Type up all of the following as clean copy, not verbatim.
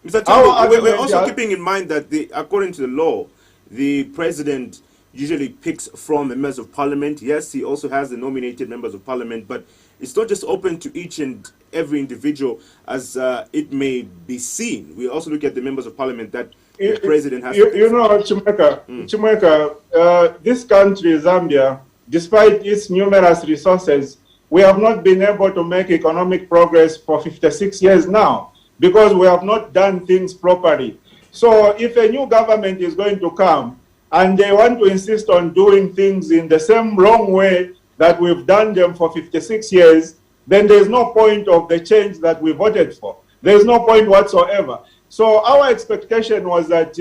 Mr. Tembo, we're also keeping in mind that according to the law, the president usually picks from members of parliament. Yes, he also has the nominated members of parliament, but it's not just open to each and every individual as it may be seen. We also look at the members of parliament that the president has. You know, Chimweka, this country, Zambia, despite its numerous resources, we have not been able to make economic progress for 56 years now because we have not done things properly. So if a new government is going to come and they want to insist on doing things in the same wrong way that we've done them for 56 years, then there's no point of the change that we voted for. There's no point whatsoever. So our expectation was that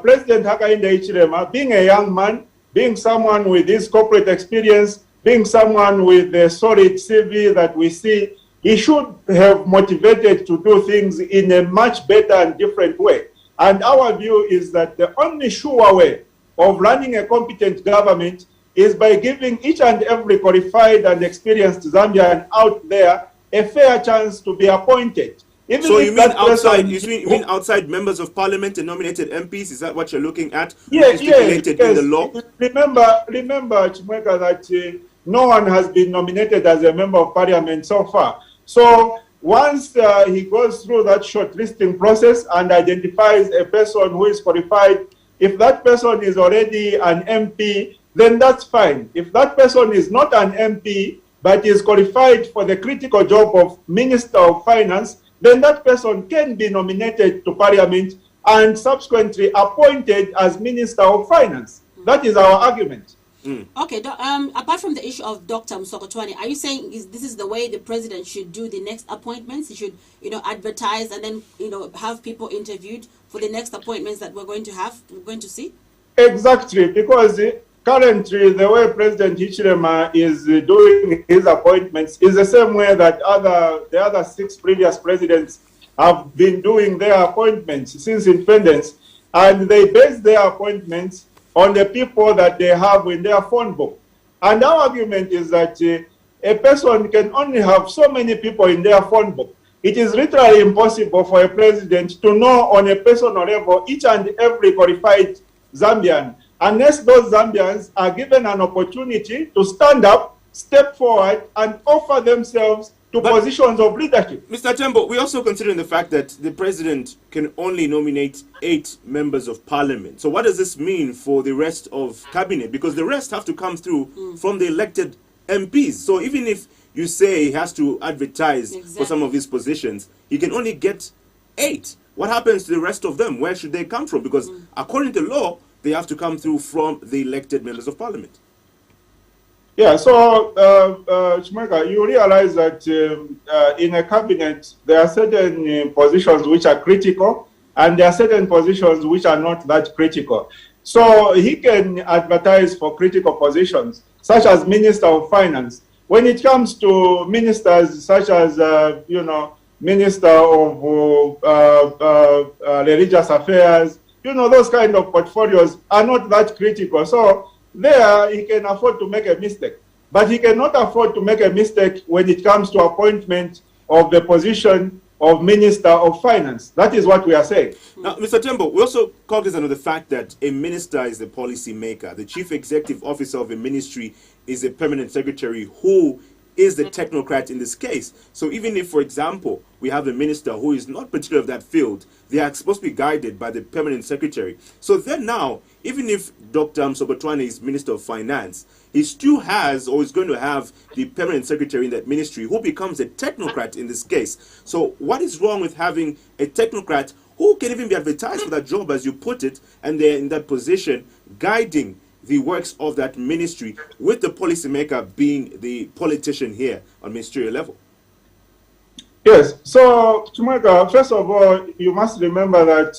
President Hakainde Hichilema, being a young man, being someone with his corporate experience, being someone with a solid CV that we see, he should have motivated to do things in a much better and different way. And our view is that the only sure way of running a competent government is by giving each and every qualified and experienced Zambian out there a fair chance to be appointed. Even so you mean outside? You mean outside members of parliament and nominated MPs? Is that what you're looking at? Yes, yes. In the law? Remember, Chimweka, that no one has been nominated as a member of parliament so far. So once he goes through that shortlisting process and identifies a person who is qualified, if that person is already an MP, then that's fine. If that person is not an MP but is qualified for the critical job of Minister of Finance, then that person can be nominated to Parliament and subsequently appointed as Minister of Finance. That is our argument. Okay, apart from the issue of Dr. Msokotwane, are you saying this is the way the president should do the next appointments? He should, advertise and then, have people interviewed for the next appointments that we're going to see? Exactly, because currently the way President Hichilema is doing his appointments is the same way that the other 6 previous presidents have been doing their appointments since independence, and they base their appointments on the people that they have in their phone book. And our argument is that a person can only have so many people in their phone book. It is literally impossible for a president to know on a personal level each and every qualified Zambian, unless those Zambians are given an opportunity to stand up, step forward, and offer themselves to positions of leadership. Mr. Tembo, we also considering the fact that the president can only nominate 8 members of parliament. So what does this mean for the rest of cabinet? Because the rest have to come through from the elected MPs. So even if you say he has to advertise for some of these positions, he can only get 8. What happens to the rest of them? Where should they come from? Because according to law, they have to come through from the elected members of parliament. Yeah, so, Chimweka, you realize that in a cabinet, there are certain positions which are critical, and there are certain positions which are not that critical. So he can advertise for critical positions, such as Minister of Finance. When it comes to ministers such as, Minister of Religious Affairs, those kind of portfolios are not that critical. So there he can afford to make a mistake. But he cannot afford to make a mistake when it comes to appointment of the position of Minister of Finance. That is what we are saying. Now, Mr. Tembo, we also cognizant of the fact that a minister is the policy maker. The chief executive officer of a ministry is a permanent secretary who is the technocrat in this case. So even if, for example, we have a minister who is not particular of that field, they are supposed to be guided by the permanent secretary. So then now, even if Dr. Msokotwane is Minister of Finance, he still has or is going to have the permanent secretary in that ministry who becomes a technocrat in this case. So what is wrong with having a technocrat who can even be advertised for that job, as you put it, and they're in that position guiding the works of that ministry, with the policymaker being the politician here on ministerial level? Yes, so Chimweka, first of all, you must remember that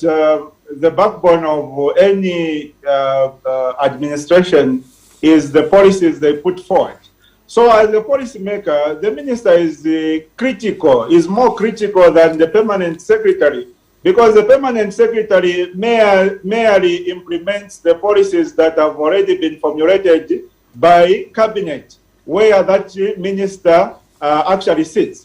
the backbone of any administration is the policies they put forward. So as a policymaker, the minister is more critical than the permanent secretary, because the permanent secretary merely implements the policies that have already been formulated by cabinet, where that minister actually sits.